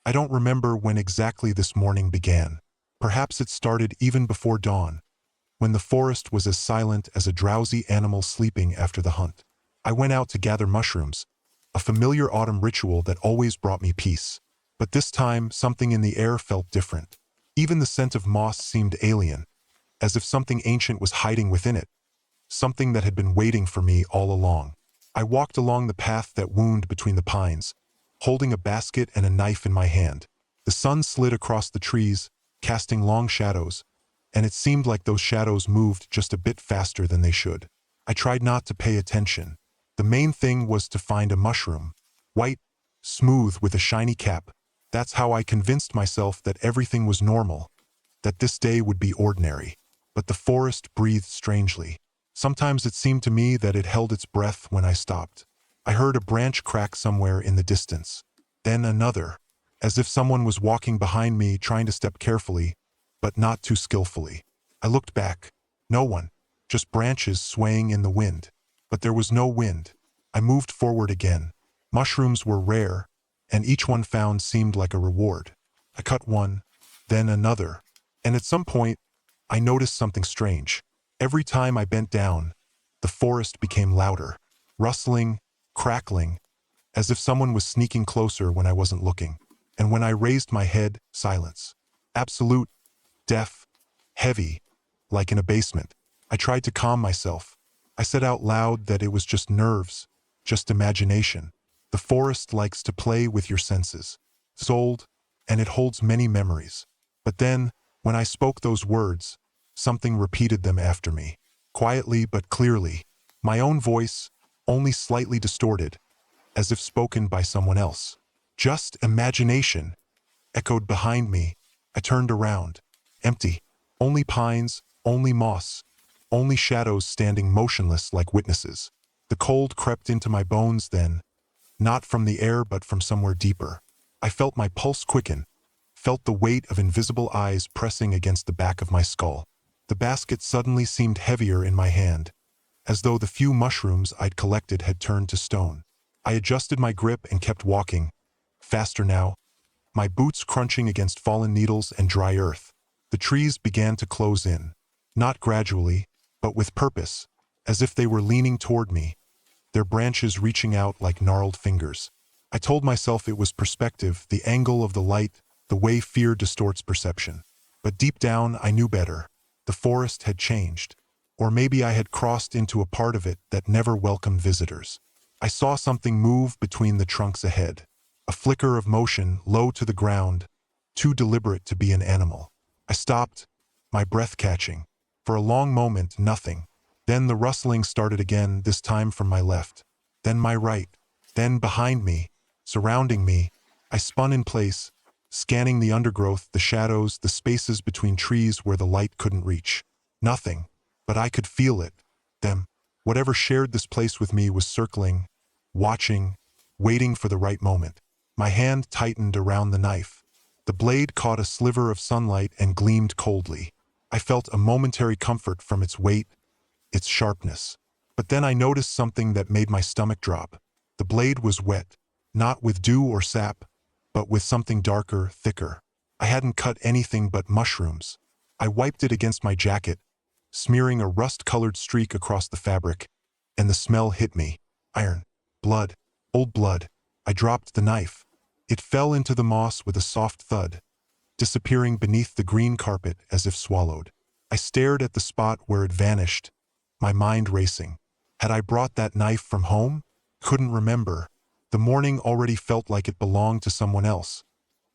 I don't remember when exactly this morning began. Perhaps it started even before dawn, when the forest was as silent as a drowsy animal sleeping after the hunt. I went out to gather mushrooms, a familiar autumn ritual that always brought me peace. But this time, something in the air felt different. Even the scent of moss seemed alien, as if something ancient was hiding within it, something that had been waiting for me all along. I walked along the path that wound between the pines, holding a basket and a knife in my hand. The sun slid across the trees, casting long shadows, and it seemed like those shadows moved just a bit faster than they should. I tried not to pay attention. The main thing was to find a mushroom, white, smooth with a shiny cap. That's how I convinced myself that everything was normal, that this day would be ordinary. But the forest breathed strangely. Sometimes it seemed to me that it held its breath when I stopped. I heard a branch crack somewhere in the distance. Then another, as if someone was walking behind me trying to step carefully, but not too skillfully. I looked back. No one, just branches swaying in the wind. But there was no wind. I moved forward again. Mushrooms were rare, and each one found seemed like a reward. I cut one, then another, and at some point, I noticed something strange. Every time I bent down, the forest became louder, rustling, crackling, as if someone was sneaking closer when I wasn't looking. And when I raised my head, silence. Absolute, deaf, heavy, like in a basement. I tried to calm myself. I said out loud that it was just nerves, just imagination. The forest likes to play with your senses. It's old, and it holds many memories. But then, when I spoke those words, something repeated them after me. Quietly but clearly. My own voice, only slightly distorted, as if spoken by someone else. Just imagination, echoed behind me. I turned around. Empty. Only pines, only moss, only shadows standing motionless like witnesses. The cold crept into my bones then, not from the air but from somewhere deeper. I felt my pulse quicken, felt the weight of invisible eyes pressing against the back of my skull. The basket suddenly seemed heavier in my hand, as though the few mushrooms I'd collected had turned to stone. I adjusted my grip and kept walking, faster now, my boots crunching against fallen needles and dry earth. The trees began to close in, not gradually, but with purpose, as if they were leaning toward me, their branches reaching out like gnarled fingers. I told myself it was perspective, the angle of the light, the way fear distorts perception. But deep down, I knew better. The forest had changed. Or maybe I had crossed into a part of it that never welcomed visitors. I saw something move between the trunks ahead. A flicker of motion, low to the ground, too deliberate to be an animal. I stopped, my breath catching. For a long moment, nothing. Then the rustling started again, this time from my left. Then my right. Then behind me, surrounding me. I spun in place, scanning the undergrowth, the shadows, the spaces between trees where the light couldn't reach. Nothing. But I could feel it. Them. Whatever shared this place with me was circling, watching, waiting for the right moment. My hand tightened around the knife. The blade caught a sliver of sunlight and gleamed coldly. I felt a momentary comfort from its weight, its sharpness. But then I noticed something that made my stomach drop. The blade was wet, not with dew or sap, but with something darker, thicker. I hadn't cut anything but mushrooms. I wiped it against my jacket, smearing a rust-colored streak across the fabric, and the smell hit me. Iron. Blood. Old blood. I dropped the knife. It fell into the moss with a soft thud, disappearing beneath the green carpet as if swallowed. I stared at the spot where it vanished, my mind racing. Had I brought that knife from home? Couldn't remember. The morning already felt like it belonged to someone else,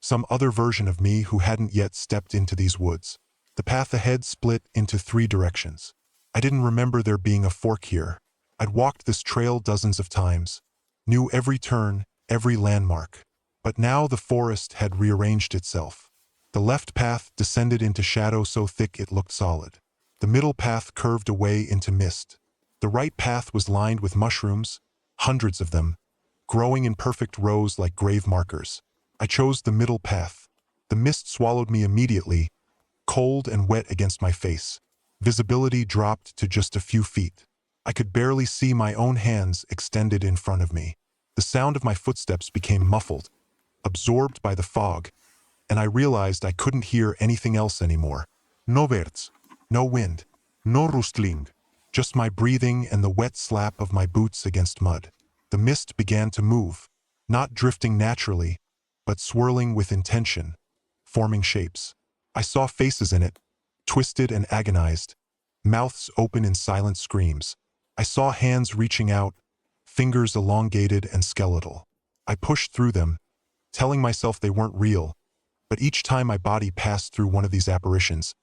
some other version of me who hadn't yet stepped into these woods. The path ahead split into 3 directions. I didn't remember there being a fork here. I'd walked this trail dozens of times, knew every turn, every landmark. But now the forest had rearranged itself. The left path descended into shadow so thick it looked solid. The middle path curved away into mist. The right path was lined with mushrooms, hundreds of them, growing in perfect rows like grave markers. I chose the middle path. The mist swallowed me immediately, cold and wet against my face. Visibility dropped to just a few feet. I could barely see my own hands extended in front of me. The sound of my footsteps became muffled, absorbed by the fog, and I realized I couldn't hear anything else anymore. No birds, no wind, no rustling, just my breathing and the wet slap of my boots against mud. The mist began to move, not drifting naturally, but swirling with intention, forming shapes. I saw faces in it, twisted and agonized, mouths open in silent screams. I saw hands reaching out, fingers elongated and skeletal. I pushed through them, telling myself they weren't real, but each time my body passed through one of these apparitions,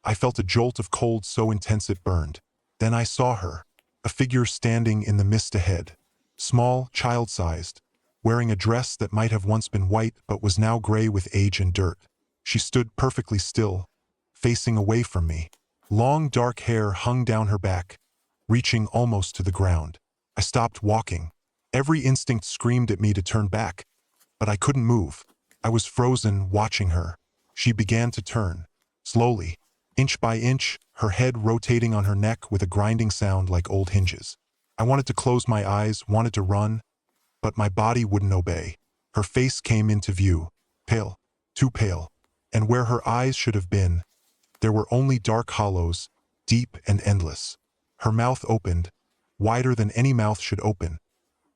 I felt a jolt of cold so intense it burned. Then I saw her, a figure standing in the mist ahead, small, child-sized, wearing a dress that might have once been white but was now gray with age and dirt. She stood perfectly still, facing away from me. Long dark hair hung down her back, reaching almost to the ground. I stopped walking. Every instinct screamed at me to turn back, but I couldn't move. I was frozen, watching her. She began to turn, slowly, inch by inch, her head rotating on her neck with a grinding sound like old hinges. I wanted to close my eyes, wanted to run, but my body wouldn't obey. Her face came into view, pale, too pale, and where her eyes should have been, there were only dark hollows, deep and endless. Her mouth opened, wider than any mouth should open,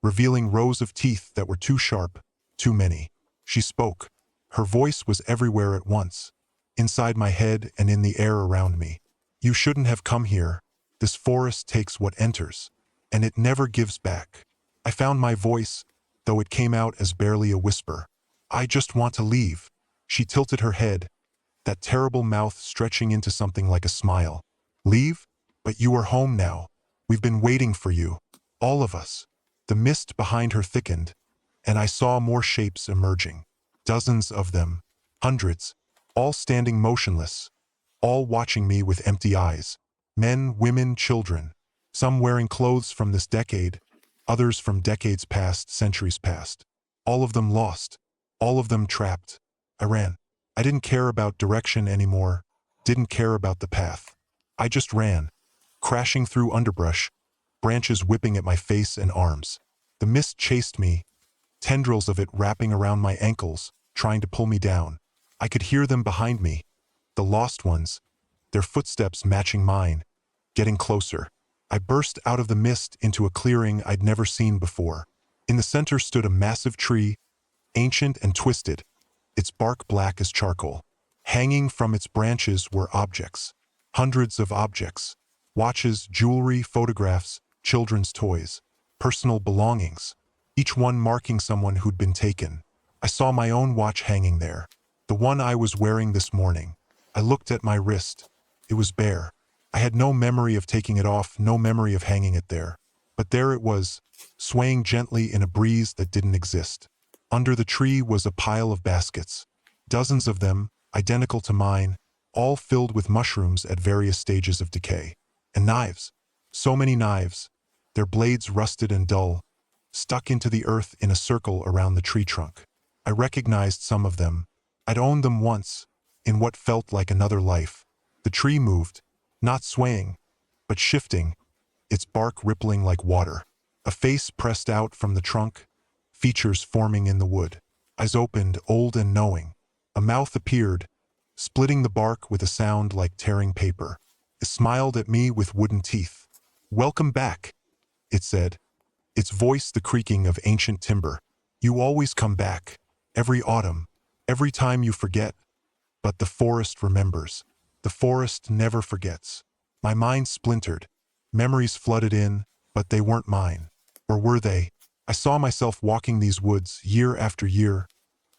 revealing rows of teeth that were too sharp, too many. She spoke. Her voice was everywhere at once, inside my head and in the air around me. You shouldn't have come here. This forest takes what enters, and it never gives back. I found my voice, though it came out as barely a whisper. I just want to leave. She tilted her head, that terrible mouth stretching into something like a smile. Leave? But you are home now. We've been waiting for you. All of us. The mist behind her thickened, and I saw more shapes emerging. Dozens of them, hundreds, all standing motionless, all watching me with empty eyes. Men, women, children, some wearing clothes from this decade, others from decades past, centuries past. All of them lost, all of them trapped. I ran. I didn't care about direction anymore, didn't care about the path. I just ran, crashing through underbrush, branches whipping at my face and arms. The mist chased me, tendrils of it wrapping around my ankles, trying to pull me down. I could hear them behind me, the lost ones, their footsteps matching mine, getting closer. I burst out of the mist into a clearing I'd never seen before. In the center stood a massive tree, ancient and twisted, its bark black as charcoal. Hanging from its branches were objects, hundreds of objects, watches, jewelry, photographs, children's toys, personal belongings, each one marking someone who'd been taken. I saw my own watch hanging there, the one I was wearing this morning. I looked at my wrist. It was bare. I had no memory of taking it off, no memory of hanging it there. But there it was, swaying gently in a breeze that didn't exist. Under the tree was a pile of baskets, dozens of them, identical to mine, all filled with mushrooms at various stages of decay. And knives. So many knives, their blades rusted and dull, stuck into the earth in a circle around the tree trunk. I recognized some of them. I'd owned them once, in what felt like another life. The tree moved, not swaying, but shifting, its bark rippling like water. A face pressed out from the trunk, features forming in the wood. Eyes opened, old and knowing. A mouth appeared, splitting the bark with a sound like tearing paper. It smiled at me with wooden teeth. "Welcome back," it said, its voice the creaking of ancient timber. "You always come back, every autumn, every time you forget. But the forest remembers. The forest never forgets." My mind splintered. Memories flooded in, but they weren't mine. Or were they? I saw myself walking these woods year after year,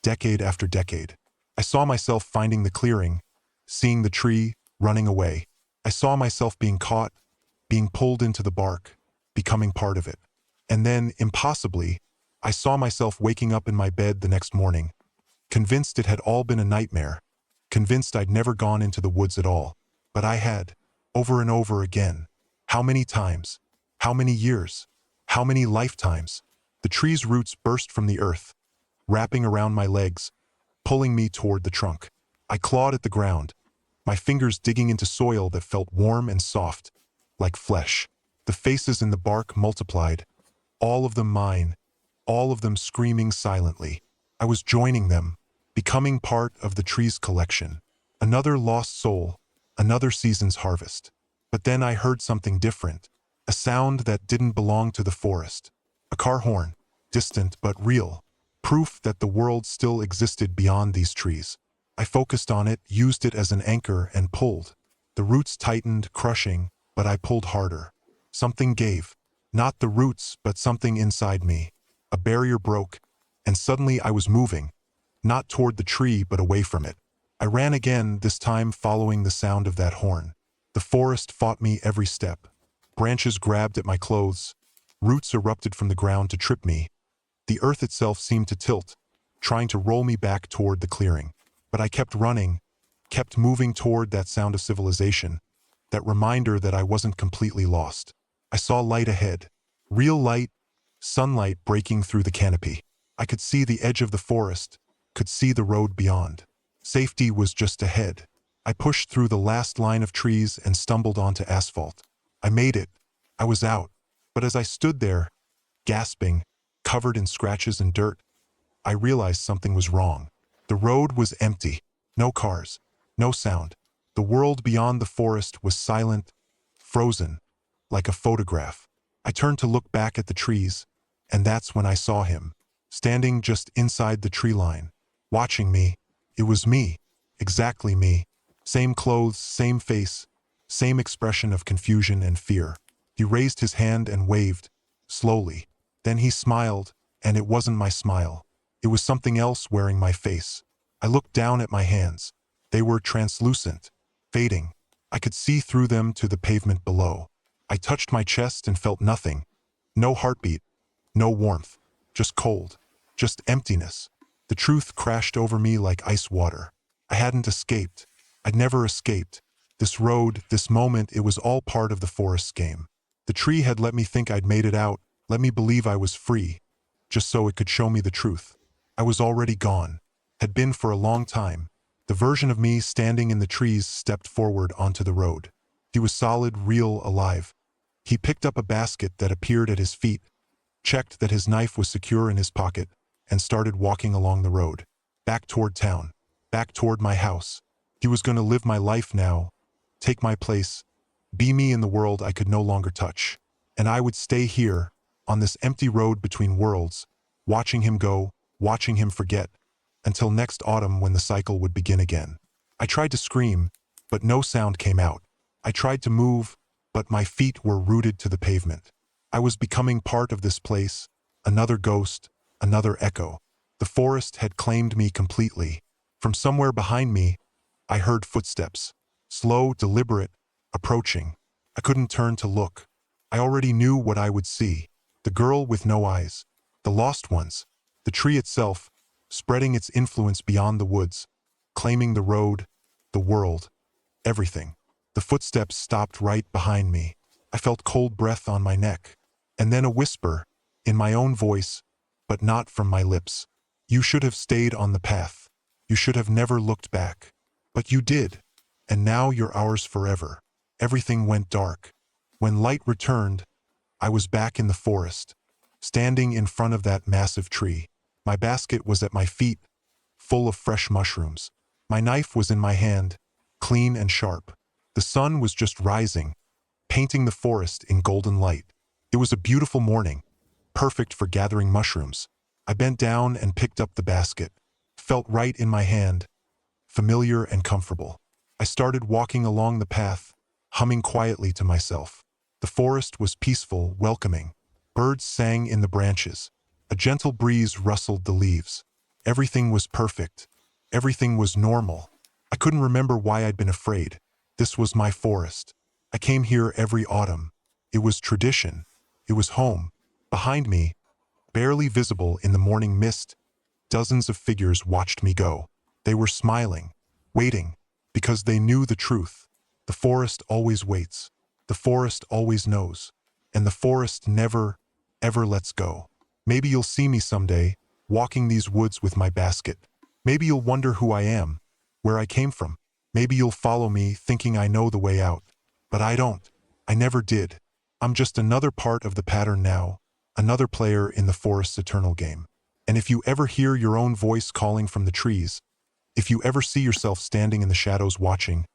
decade after decade. I saw myself finding the clearing, seeing the tree, running away. I saw myself being caught, being pulled into the bark, becoming part of it. And then, impossibly, I saw myself waking up in my bed the next morning, convinced it had all been a nightmare, convinced I'd never gone into the woods at all. But I had, over and over again. How many times? How many years? How many lifetimes? The tree's roots burst from the earth, wrapping around my legs, pulling me toward the trunk. I clawed at the ground, my fingers digging into soil that felt warm and soft, like flesh. The faces in the bark multiplied, all of them mine, all of them screaming silently. I was joining them, becoming part of the tree's collection. Another lost soul, another season's harvest. But then I heard something different, a sound that didn't belong to the forest. A car horn, distant but real, proof that the world still existed beyond these trees. I focused on it, used it as an anchor, and pulled. The roots tightened, crushing, but I pulled harder. Something gave. Not the roots, but something inside me. A barrier broke, and suddenly I was moving, not toward the tree but away from it. I ran again, this time following the sound of that horn. The forest fought me every step. Branches grabbed at my clothes. Roots erupted from the ground to trip me. The earth itself seemed to tilt, trying to roll me back toward the clearing. But I kept running, kept moving toward that sound of civilization, that reminder that I wasn't completely lost. I saw light ahead. Real light, sunlight breaking through the canopy. I could see the edge of the forest, could see the road beyond. Safety was just ahead. I pushed through the last line of trees and stumbled onto asphalt. I made it. I was out. But as I stood there, gasping, covered in scratches and dirt, I realized something was wrong. The road was empty. No cars. No sound. The world beyond the forest was silent, frozen, like a photograph. I turned to look back at the trees, and that's when I saw him, standing just inside the tree line, watching me. It was me, exactly me. Same clothes, same face, same expression of confusion and fear. He raised his hand and waved, slowly. Then he smiled, and it wasn't my smile. It was something else wearing my face. I looked down at my hands. They were translucent, fading. I could see through them to the pavement below. I touched my chest and felt nothing. No heartbeat, no warmth, just cold, just emptiness. The truth crashed over me like ice water. I hadn't escaped. I'd never escaped. This road, this moment, it was all part of the forest's game. The tree had let me think I'd made it out, let me believe I was free, just so it could show me the truth. I was already gone, had been for a long time. The version of me standing in the trees stepped forward onto the road. He was solid, real, alive. He picked up a basket that appeared at his feet, checked that his knife was secure in his pocket, and started walking along the road, back toward town, back toward my house. He was going to live my life now, take my place, be me in the world I could no longer touch. And I would stay here, on this empty road between worlds, watching him go, watching him forget, until next autumn when the cycle would begin again. I tried to scream, but no sound came out. I tried to move, but my feet were rooted to the pavement. I was becoming part of this place, another ghost, another echo. The forest had claimed me completely. From somewhere behind me, I heard footsteps, slow, deliberate, approaching. I couldn't turn to look. I already knew what I would see. The girl with no eyes, the lost ones, the tree itself, spreading its influence beyond the woods, claiming the road, the world, everything. The footsteps stopped right behind me. I felt cold breath on my neck. And then a whisper, in my own voice, but not from my lips. You should have stayed on the path. You should have never looked back. But you did. And now you're ours forever. Everything went dark. When light returned, I was back in the forest, standing in front of that massive tree. My basket was at my feet, full of fresh mushrooms. My knife was in my hand, clean and sharp. The sun was just rising, painting the forest in golden light. It was a beautiful morning, perfect for gathering mushrooms. I bent down and picked up the basket, felt right in my hand, familiar and comfortable. I started walking along the path, humming quietly to myself. The forest was peaceful, welcoming. Birds sang in the branches. A gentle breeze rustled the leaves. Everything was perfect. Everything was normal. I couldn't remember why I'd been afraid. This was my forest. I came here every autumn. It was tradition. It was home. Behind me, barely visible in the morning mist, dozens of figures watched me go. They were smiling, waiting, because they knew the truth. The forest always waits. The forest always knows. And the forest never, ever lets go. Maybe you'll see me someday, walking these woods with my basket. Maybe you'll wonder who I am, where I came from. Maybe you'll follow me, thinking I know the way out. But I don't. I never did. I'm just another part of the pattern now, another player in the forest's eternal game. And if you ever hear your own voice calling from the trees, if you ever see yourself standing in the shadows watching,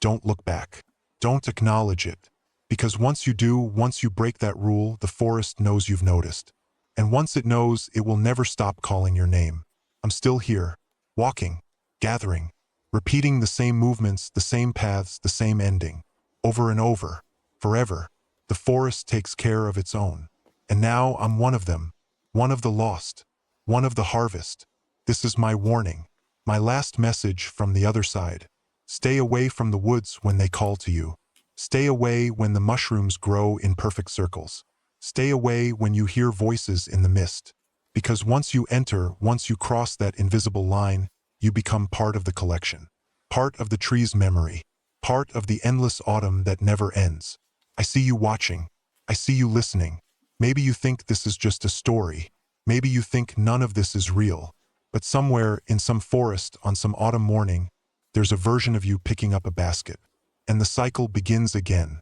don't look back. Don't acknowledge it. Because once you do, once you break that rule, the forest knows you've noticed. And once it knows, it will never stop calling your name. I'm still here, walking, gathering, repeating the same movements, the same paths, the same ending. Over and over, forever. The forest takes care of its own. And now I'm one of them, one of the lost, one of the harvest. This is my warning, my last message from the other side. Stay away from the woods when they call to you. Stay away when the mushrooms grow in perfect circles. Stay away when you hear voices in the mist. Because once you enter, once you cross that invisible line, you become part of the collection. Part of the tree's memory. Part of the endless autumn that never ends. I see you watching. I see you listening. Maybe you think this is just a story. Maybe you think none of this is real. But somewhere, in some forest, on some autumn morning, there's a version of you picking up a basket. And the cycle begins again.